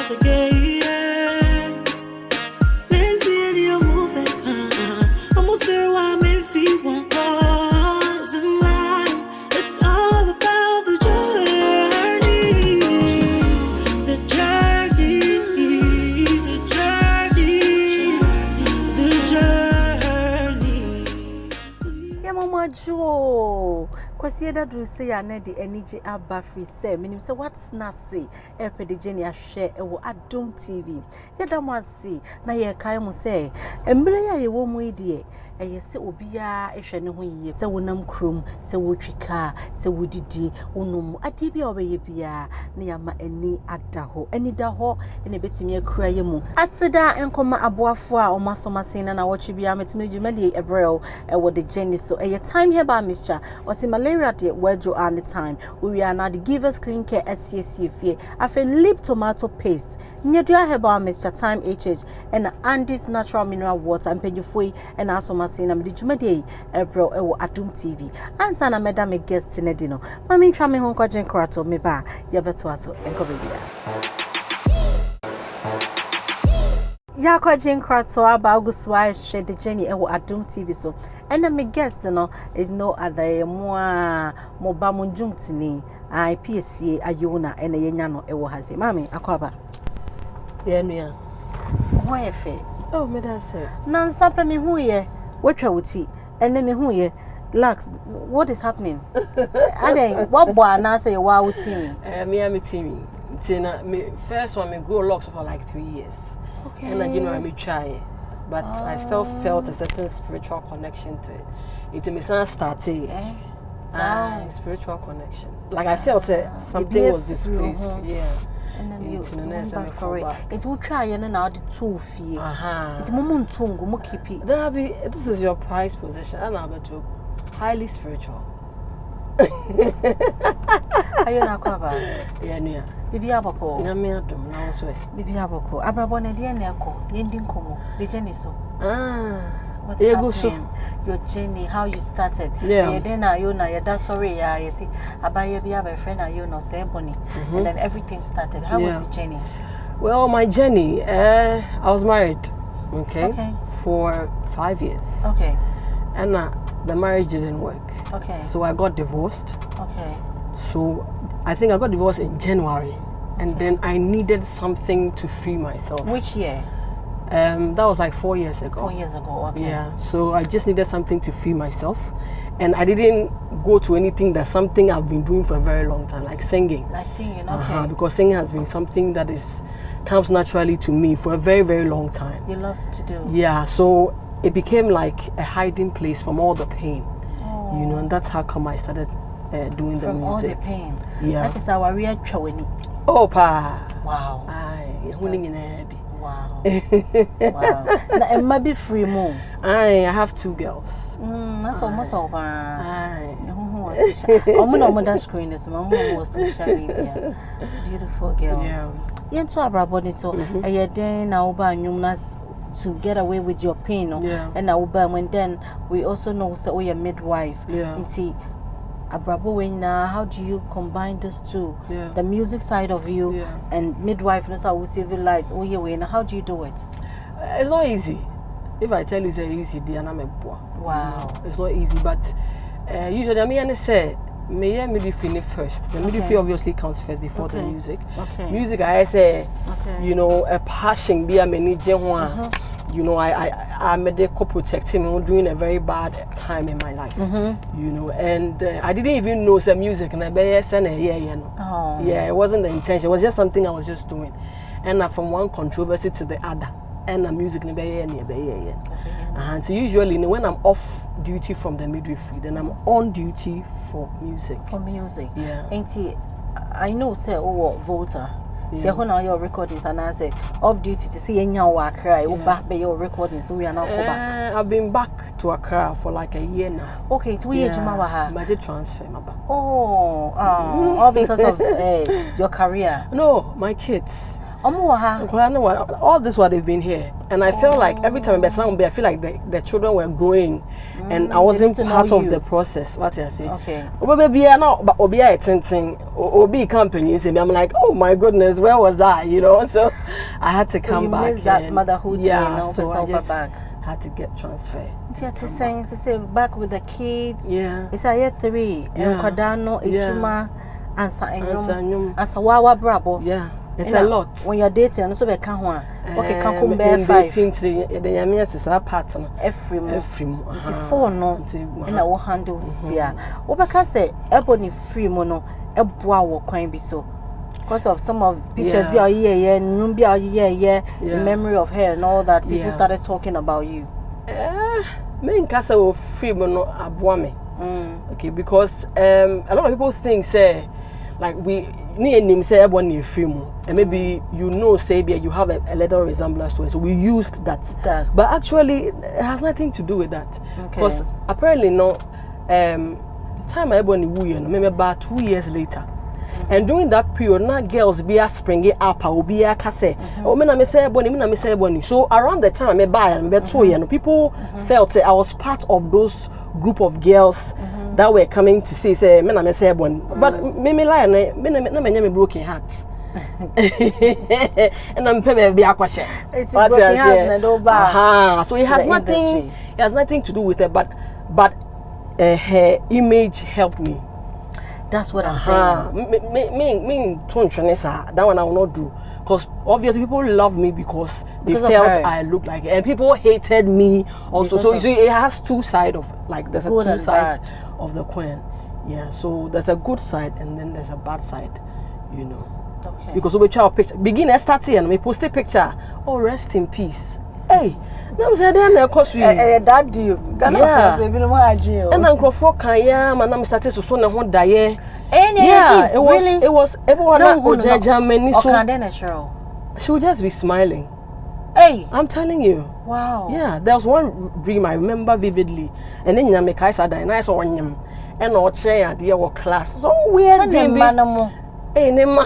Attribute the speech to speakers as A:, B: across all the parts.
A: once again. Mentally, you're moving. I'm sure why me feel one was in life. It's all about the journey. The journey. The journey. The journey.
B: Yeah, Mama Joe. Kwasi da do say ya na de anije aba free say minim say what's nasi e pedijeni a share e wo Adom TV ya da mo ase na ye kai mo say embre ya ye wo mu idie eye se obia ehwe ne ho yiye se wonam krom se wotwika se wodidi wonum ade bia obeye bia na ya ma ani adaho ani daho ene betimi akura ye mu aseda enkoma aboafo a omasomasen na wochi bia metimi jumadi ebrel e wo de jenny so eye time here by Mr. Oti malaria de wedro any time we are now the givers clean care SCC fie afa lip tomato paste nyedua herbal Mr. Time HH and Andy's natural mineral water and pejufoi and asoma na me djumade ebro e wo Adom TV ansa na meda me guest ne di no mami ntwa me ho kwajen krato me ba ye beto aso enko bebia ya kwajen krato aba oguswa she de Jenny e wo Adom TV so and me guest no is no other mo ba mo njumtini IPSC Iona ene yenya no e wo hase mami akwaba
C: ye nua
B: ho ye fe
C: oh me da say
B: nan sape me hu ye watcha wuti ene me hu ye lax what is happening ade what boy na say wa wuti
C: me am team tina me first one me grow locks for like 3 years
B: okay
C: and I generally me try but I still felt a certain spiritual connection to it. It me started spiritual connection. Like I felt something was displaced. Yeah.
B: And then you for it. It's who try and now the 2 fee. It's mumuntungu mukipi.
C: This is your prized possession. And I'm about highly spiritual.
B: Are you not cover?
C: Yeah, yeah.
B: Bibi abako.
C: Nyame adom na so.
B: Bibi abako. Abrabo na dia na ko. Yendi nkomo. The journey so. What's happening? Your journey, how you started.
C: Yeah.
B: Then Iona, you're sorry, you see, Abaya be a friend Iona, say Bonnie, and then everything started. How was the journey?
C: Well, my journey, I was married, okay, for 5 years.
B: Okay.
C: And the marriage didn't work.
B: Okay.
C: So I got divorced.
B: Okay.
C: So I think I got divorced in January, and then I needed something to free myself.
B: Which year?
C: That was like 4 years ago.
B: 4 years ago, okay.
C: Yeah, so I just needed something to free myself. And I didn't go to anything that's something I've been doing for a very long time, like singing.
B: Like singing, okay.
C: Because singing has been something that comes naturally to me for a very, very long time.
B: You love to do.
C: Yeah, so it became like a hiding place from all the pain. You know, and that's how come I started doing the music.
B: From all the pain.
C: Yeah.
B: That is our real chawini.
C: Oh, pa.
B: Wow.
C: Wow.
B: Wow. Now, it might be free more.
C: I have 2 girls.
B: That's almost over. I'm on that screen. This mom social media. Beautiful girls.
C: Yeah.
B: You into a braboni so. And you then now by numerous to get away with your pain. And now when then we also know that we are midwife.
C: Yeah.
B: How do you combine these two? The music side of you and midwife, how we save lives. How do you do it?
C: It's not easy. If I tell you it's easy, then I'm a boy.
B: Wow.
C: It's not easy, but usually I say midwifery first. The midwifery obviously comes first before the music. Music, I say, you know, a passion be a manager. You know, I made a protecting me during a very bad time in my life. You know, and I didn't even know some music and yeah, it wasn't the intention. It was just something I was just doing. And from one controversy to the other. And the music and so usually when I'm off duty from the midwifery, then I'm on duty for music.
B: For music.
C: Yeah.
B: And I know say Volta. When your recordings and I say off duty to see any Accra, you back by your recordings, so we are now back.
C: I've been back to Accra for like a year now.
B: Okay, 2 years
C: I did transfer my back.
B: All because of your career.
C: No, my kids. All this while they've been here, and I felt like every time I feel like the children were growing, and I wasn't part of the process. What I say?
B: Okay.
C: But Obi company, and I'm like, oh my goodness, where was I? You know, so I had to come back.
B: You missed that motherhood.
C: Yeah, so I just had to get transferred.
B: To say back with the kids.
C: Yeah.
B: It's a year 3. And Kodano, Ijuma, and Sawawa Brabo.
C: Yeah. It's a lot.
B: When you're dating, and also be can't okay, can't come bear 5.
C: The Yamias is our partner.
B: Every month. It's 4 no. And I will handle here. Obaka say, Ebony free mono, a boa coin be so. Because of some of pictures be a year, be a year, in memory of her and all that, people started talking about you.
C: Me in casa will free mono abuame. Okay, because a lot of people think say like we need say everyone need free and maybe say you have a little resemblance to it, so we used that. But actually it has nothing to do with that. Because apparently time everyone maybe about 2 years later. And during that period, now girls be springing up, or be a casse. Oh, me na me say bonny. So around the time I buy and 2 years, people felt I was part of those group of girls that were coming to say me na me say bonny. But me lie me broken hearts. And I'm paying be aquashe.
B: It's broken hearts and over.
C: So it has nothing to do with it, but her image helped me.
B: That's what I'm saying.
C: Me, that one I will not do. Because obviously people love me because they felt I looked like it. And people hated me also. So it has two sides of, like, there's
B: good
C: two sides of the coin. Yeah, so there's a good side and then there's a bad side, you know.
B: Okay.
C: Because we try picture. Begin starting and we post a picture. Oh, rest in peace. Hey. No, say then cost you.
B: That do. Yeah.
C: And Uncle Kaya, man, started to so na die.
B: Yeah,
C: it was everyone Germany
B: so
C: she would just be smiling.
B: Hey,
C: I'm telling you.
B: Wow.
C: Yeah, there was one dream I remember vividly. And then you make I said and I saw him and our chair at the class. So weird dream. Hey, Nema.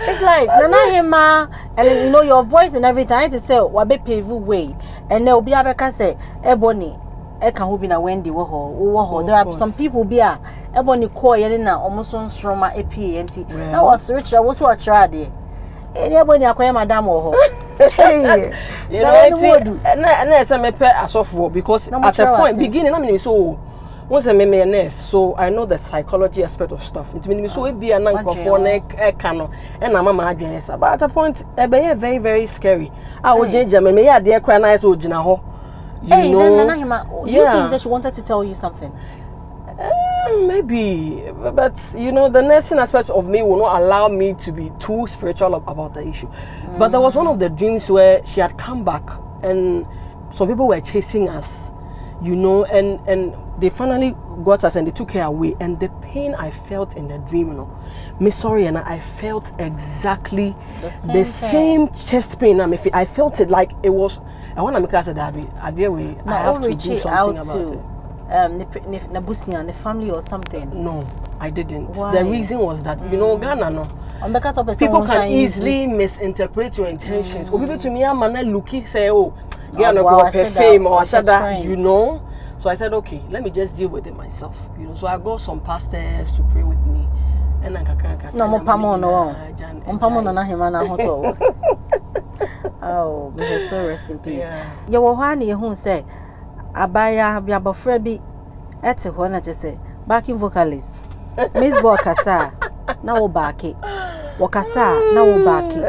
B: It's like Nana Hema, and you know your voice and everything. I just say Wabe pave way, and there will be a say Ebony. Eka who be na Wendy woho. There are some people be a Ebony call Yenina almost on Stroma AP and that was rich. I was what tried there. And Ebony acquire Madame woho. Hey,
C: you know, and I me pay as of because at a point beginning I mean so. Once I'm a nurse, so I know the psychology aspect of stuff. It means so it be an uncle for and I'm a madness. But at a point, it be very, very scary. I would change them and me dear cry nice old Jinaho. You know,
B: do you think that she wanted to tell you something?
C: Maybe, but you know, the nursing aspect of me will not allow me to be too spiritual about the issue. But there was one of the dreams where she had come back and some people were chasing us, you know, and they finally got us and they took her away. And the pain I felt in the dream, you know, me sorry, and I felt exactly the same chest pain. I felt it like it was. I want to make us a derby. I have to do something about it.
B: Nabusian, the family or something.
C: No, I didn't.
B: Why?
C: The reason was that you know Ghana, no. People can easily misinterpret your intentions. Or people to me, I'm not looking say, oh, Ghana go up fame or shada, you know. So I said, okay, let me just deal with it myself, you know. So I got some pastors to pray with me, and I can't.
B: No, oh, may her soul rest in peace. You were one who say, Abaya Biabafrebi, at a one just say, backing vocalist, Miss Bokasa, now backy, Wakasa, now backy.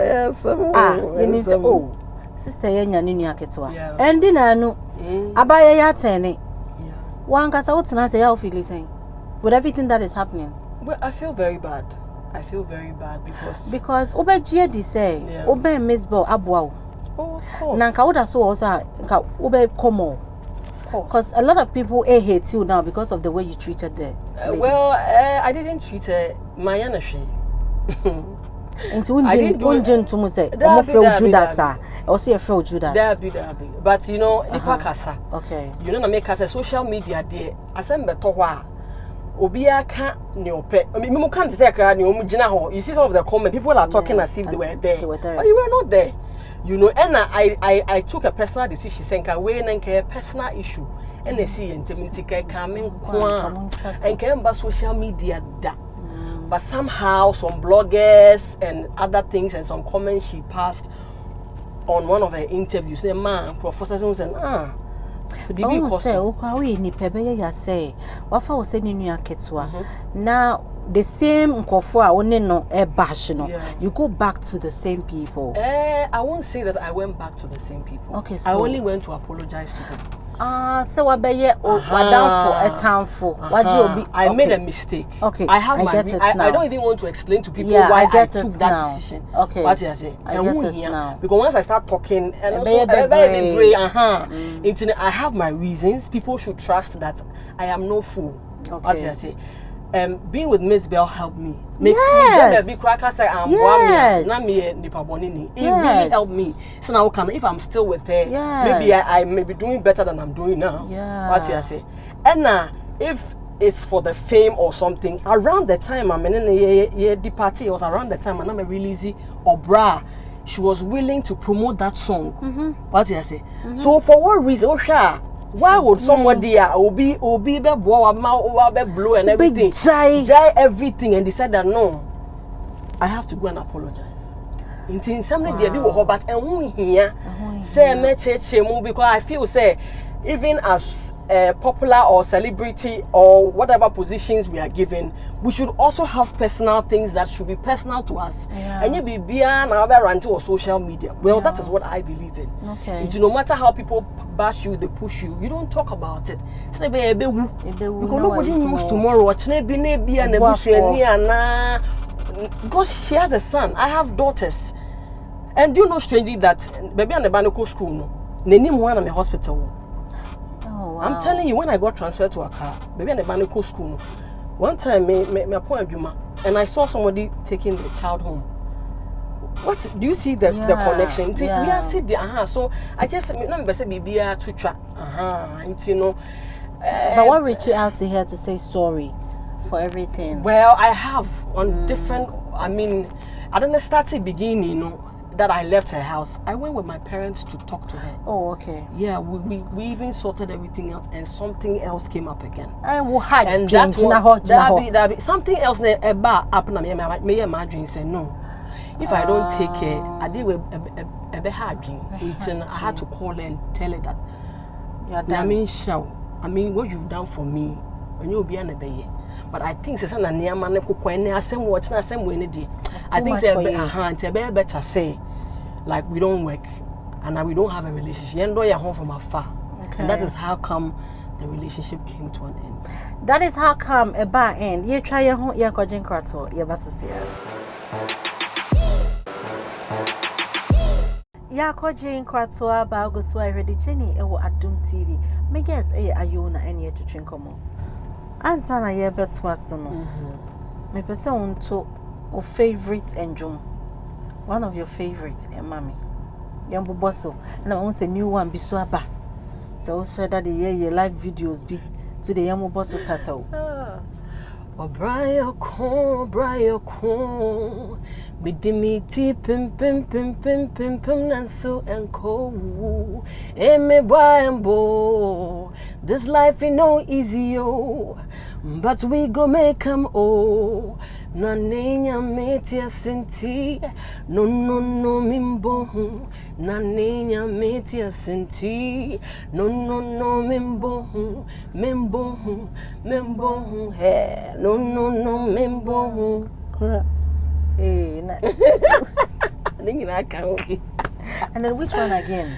B: You need to, oh, Sister Yanya Ninia Ketwa, and dinner no Abaya Yatene. One case out and I say, how feel listening with everything that is happening?
C: Well, I feel very bad.
B: Because Obe Jedi say, Obe Mzbel Abwao.
C: Oh, of course.
B: Nanka would also Obe Komo. Because a lot of people hate you now because of the way you treated them.
C: Well, I didn't treat her my energy.
B: Into Unjin to Muse, Omofro Judas, or see a Fro Judas.
C: But you know, okay.
B: Okay.
C: You know, make us a social media there. I send Betowa. Obia can't neope. I mean, you can't say you see some of the comments, people are talking as if they were there. But you were not there. You know, and I took a personal decision saying a personal issue. And they see intimacy coming and came by social media that. But somehow some bloggers and other things and some comments she passed on one of her interviews. Say, man, Professor said,
B: now the same you go back to the same people.
C: I won't say that I went back to the same people. Okay, so I only went to apologize to them.
B: So I
C: made a mistake.
B: Okay,
C: I have I don't even want to explain to people why I took that decision.
B: Okay,
C: what I say?
B: I get it now.
C: Because once I start talking, and also, I have my reasons. People should trust that I am no fool. Okay. What I say? Being with Mzbel helped me.
B: Yes.
C: It really helped me. So now, if I'm still with her, maybe I may be doing better than I'm doing now.
B: Yeah.
C: What I say? And if it's for the fame or something, around the time I'm in the party, it was around the time I'm releasing Obra. She was willing to promote that song. What I say? So for what reason? Why would somebody be blow and everything, die everything, and decide that no, I have to go and apologize. In something they do, but and here say me because I feel say even as popular or celebrity or whatever positions we are given, we should also have personal things that should be personal to us. And you be beyond or social media. Well, that is what I believe in.
B: Okay.
C: No matter how people bash you, they push you, you don't talk about it. Because nobody knows tomorrow. Because she has a son, I have daughters. And do you know strangely that baby and the Banoko school no? Nenim one in the hospital.
B: Oh, wow.
C: I'm telling you, when I got transferred to a car, baby and the Banoko school, one time me and I saw somebody taking the child home. What do you see the connection? We are sitting so I just remember say baby to try you know.
B: But what reached you out to her to say sorry for everything?
C: Well, I have on different. I mean, I don't start the beginning, you know, that I left her house. I went with my parents to talk to her.
B: Oh, okay.
C: Yeah, we even sorted everything else, and something else came up again.
B: And
C: that be something else. About happen. Me and my dream said no. If I don't take care, I did a bad dream. I had to call her and tell her that. I mean, what you've done for me, when you'll be an baby. But I think it's an animal. I think it's better say, like we don't work and we don't have a relationship. You know, you're home from afar, and that is how come the relationship came to an end.
B: That is how come a bad end. You try your home, you're going to your basis. Yakojin Kwatwa Bagoswa ready Jenny ewo Adum TV. My guest Iona Reine to drink como. Answer na ye betwa so no. Me person to o favorite enjum. One of your favorite mommy. Yambo bosso. Na won say new one bi so aba. So share that the ye live videos be to the yambo bosso tattoo.
C: Brian Con, Bidimiti pim nanso and co. Me Bo. This life is no easy, but we go make 'em oh. Na nenya metia senti, no mimbo. Na nenya metia senti, no mimbo hey, no mimbo.
B: Hey,
C: I can't.
B: And then which one again?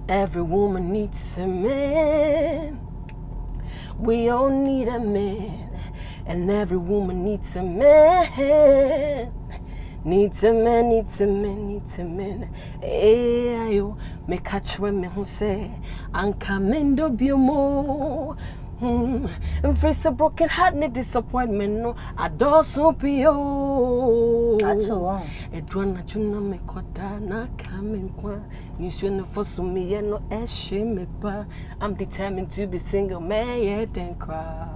C: Every woman needs a man. We all need a man. And every woman needs a man. Needs a man. Hey, ayo, me catch when me who say, Ankamendo biomo. And face a broken heart, no disappointment, no. I don't so pio.
B: That's all.
C: Edwana chuna me koda na coming kwa. You no for so me, no shame me pa. I'm determined to be single, man, yet and cry.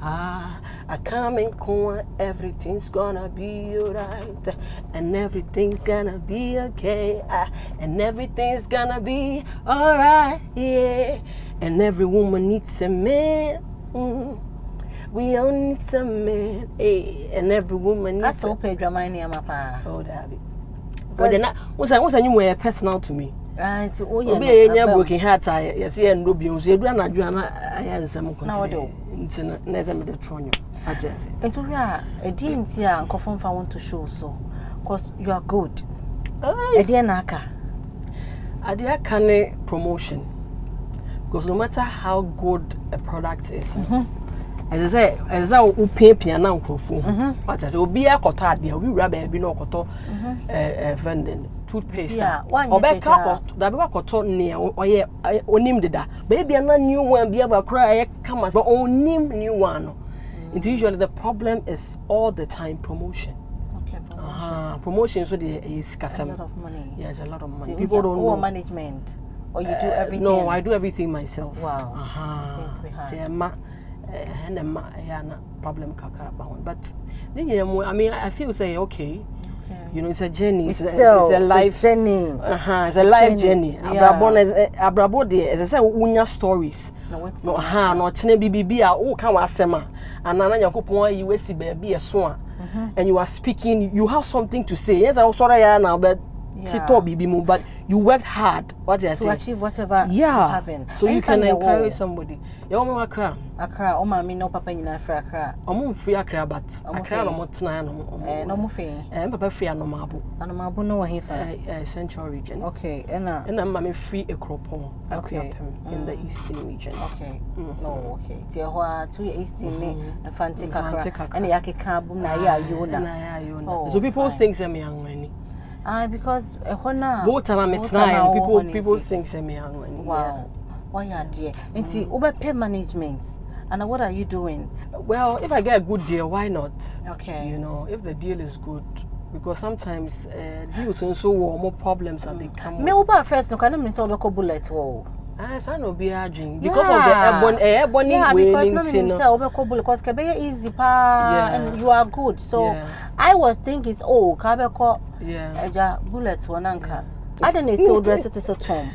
C: I come in corn, everything's gonna be alright, and everything's gonna be okay, and everything's gonna be alright, yeah. And every woman needs a man. We all need some men, and every woman needs.
B: That's so Pedro Mania, Mapa.
C: Oh, Daddy. But then, what's a new way personal to me?
B: And to all
C: your broken heart, I see, and Rubios, you don't I have some control. Never made a tron. I just.
B: And to her, a dean here and confirm I want to show so. Because you are good. A dear Naka.
C: A dear canny promotion. Because no matter how good a product is, as I say, who pay piano for what I say, be a cotard, we rub be no cotton, vending toothpaste. Yeah, one or back up that we cotton near or yeah, or name the baby and a new one be able to cry, come as but own name new one. It's usually the problem is all the time promotion.
B: Okay, promotion.
C: Promotion so there is
B: a lot of money.
C: Yeah, it's a lot of money.
B: So
C: people don't know
B: management. Or you do everything?
C: No, I do everything myself.
B: Wow. It's going to be hard.
C: Problem but I mean I feel say okay. You know, it's a journey. It's a life
B: journey.
C: It's a life journey. Abrabo there. As I say, unya stories. No, chine bibi a o kan wasema. Anana yakopon yi wesi baby so and you are speaking, you have something to say. Yes, I was sorry now, but but you worked hard. What did I say?
B: To achieve whatever you're having.
C: So you can encourage somebody. You want Accra?
B: Accra. Oh, my, no papa in Accra.
C: I'm free Accra, but Accra no more tonight.
B: No more free.
C: Papa free no mabu.
B: And mabu no here for
C: Central region.
B: Okay, and
C: I'm free a cropon.
B: Okay,
C: in the Eastern region.
B: Okay. No, okay. Tia to Eastern and fancy Accra. And the Yaki Kabu na ya Iona.
C: So people think I'm young money.
B: Because
C: people think I'm young.
B: Wow. Why are dear? And see, over pay management. And what are you doing?
C: Well, if I get a good deal, why not?
B: Okay.
C: You know, if the deal is good, because sometimes deals and so more problems that they come.
B: Me over first, no can mean so bullet wall.
C: I no be arguing because of the airborne
B: because Kabe easy and you are good. So I was thinking Kabeko bullets one anchor. I don't know dress it as a tom.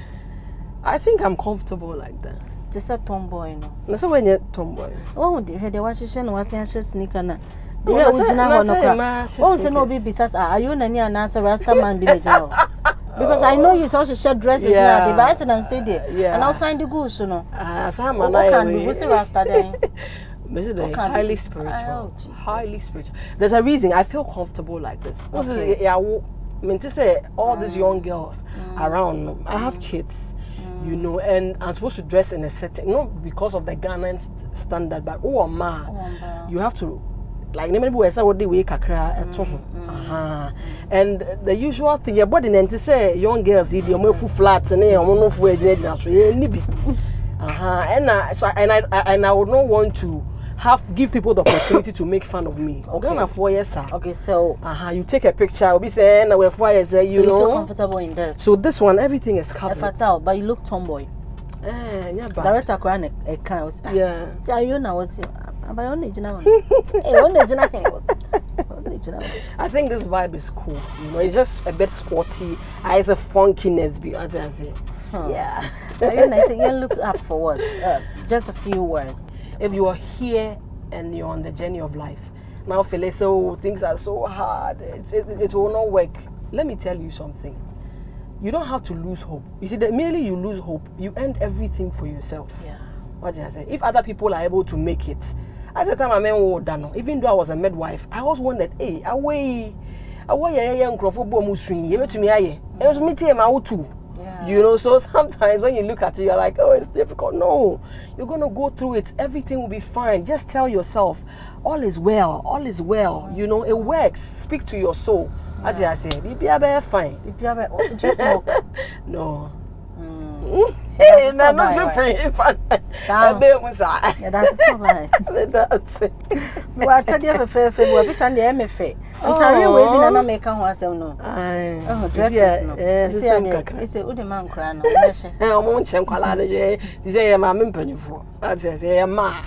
C: I think I'm comfortable like that.
B: It's a tomboy, no.
C: That's when you're tomboy.
B: Oh, the Washington was a sneaker. The original oh, so no baby says, are you any answer Rasta man be because I know you also share dresses now, the bison and say there. And I'll sign the goose, you know. What's the Rasta then?
C: Highly spiritual. Highly spiritual. There's a reason I feel comfortable like this. I mean to say all these young girls around. I have kids. You know, and I'm supposed to dress in a setting, not because of the Ghanaian standard, but you have to, like, and the usual thing, your body and to say young girls eat your full flats and and I would not want to give people the opportunity to make fun of me. Okay,
B: so
C: you take a picture, we'll be saying we're 4 years, you know.
B: You feel comfortable in this.
C: So this one, everything is covered.
B: But you look tomboy. Director Kran a cows. Yeah. Iona was by only
C: I think this vibe is cool. You know, it's just a bit sporty. It's a funkiness, as I say. Yeah.
B: Iona, you look up for what? Just a few words.
C: If you are here and you're on the journey of life, now feel so things are so hard, it will not work. Let me tell you something. You don't have to lose hope. You see, that merely you lose hope, you end everything for yourself.
B: Yeah.
C: What did I say? If other people are able to make it, at the time I mean, even though I was a midwife, I always wondered, hey, away, young Crawford Bomusun, you to me, it was me too. You know, so sometimes when you look at it, you're like, oh, it's difficult. No, you're going to go through it. Everything will be fine. Just tell yourself, all is well, all is well. You know, it works. Speak to your soul. As I say, you'll be fine.
B: Just smoke.
C: No. Hey, no, so free.
B: That's so bad.
C: That's it.
B: Watch out, you have a fair which and the MFA. Ontario will be no make one so no. Oh, dresses no. It's a good man crown.
C: I won't check what I say, I'm in penny for. I say, ma.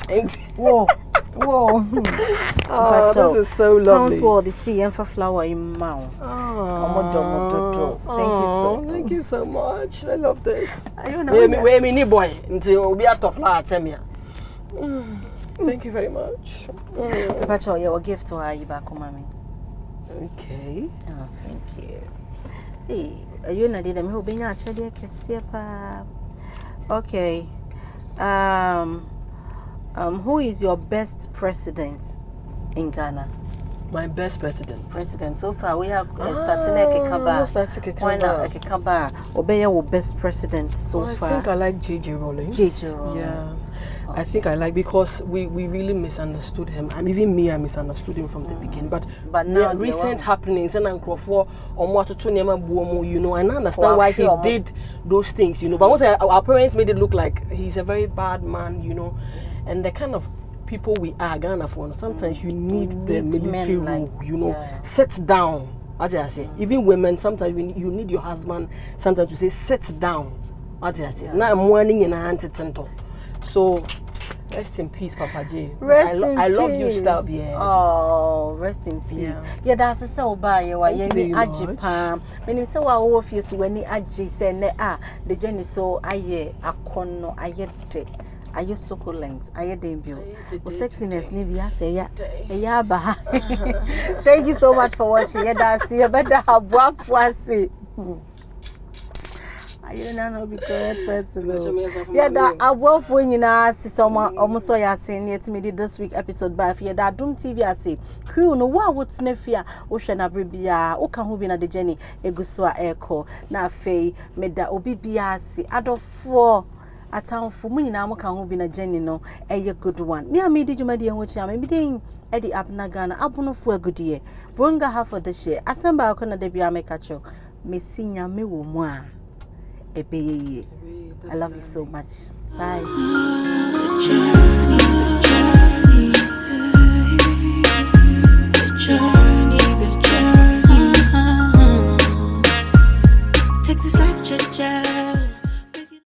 B: Whoa. Whoa.
C: Oh, this is so lovely.
B: Pounds wall the sea and for flower in mount.
C: Thank you so much. I love this.
B: Where
C: me boy until we are tough la chemia. Thank you very much.
B: But your gift to her back, mommy.
C: Okay.
B: Oh, thank you. Hey, you know, did who being actually okay. Who is your best president in Ghana?
C: My best president.
B: So far, we are starting a Kekaba. Why not a Kekaba? Obey your best president so far.
C: I think I like J.J. Rowling. Yeah. I think I like because we really misunderstood him. And even me, I misunderstood him from the beginning. But now recent happenings and you know, and I understand why he did those things, you know. But once our parents made it look like he's a very bad man, you know, and the kind of people we are Ghana for. Sometimes you need the military rule, you know, sit down. As I say, even women, sometimes you need your husband sometimes to say sit down. As I say, now I'm warning in a anti-tento. So rest in peace, Papa J. I love your stuff, yeah.
B: Oh, rest in peace. Yeah, that's a so bad. You are yemi ajipa. When you say what all of you when you aji say ne the journey so aye akono aye de aye succulent aye debut. O sexiness ni via say ya ba. Thank you so much for watching. Yeah, that's you better have wafwasi. I don't be correct person. Yeah, that I wolf when you know see someone almost so ya saying yet me this week episode by fear that Doom TV I say crew no what would snefia ocean abribia o kan ho bi na the journey egusua echo na fei me da obi bia si adofo atamfo mu nyina mo kan ho bi na journey no eye good one me am di juma de ho chia me den edi Abena Ghana abunofo agudie bronga half of the share asamba akona de bia me kacho me sinya me wo mu a I love you so much. Bye.
A: Take this life,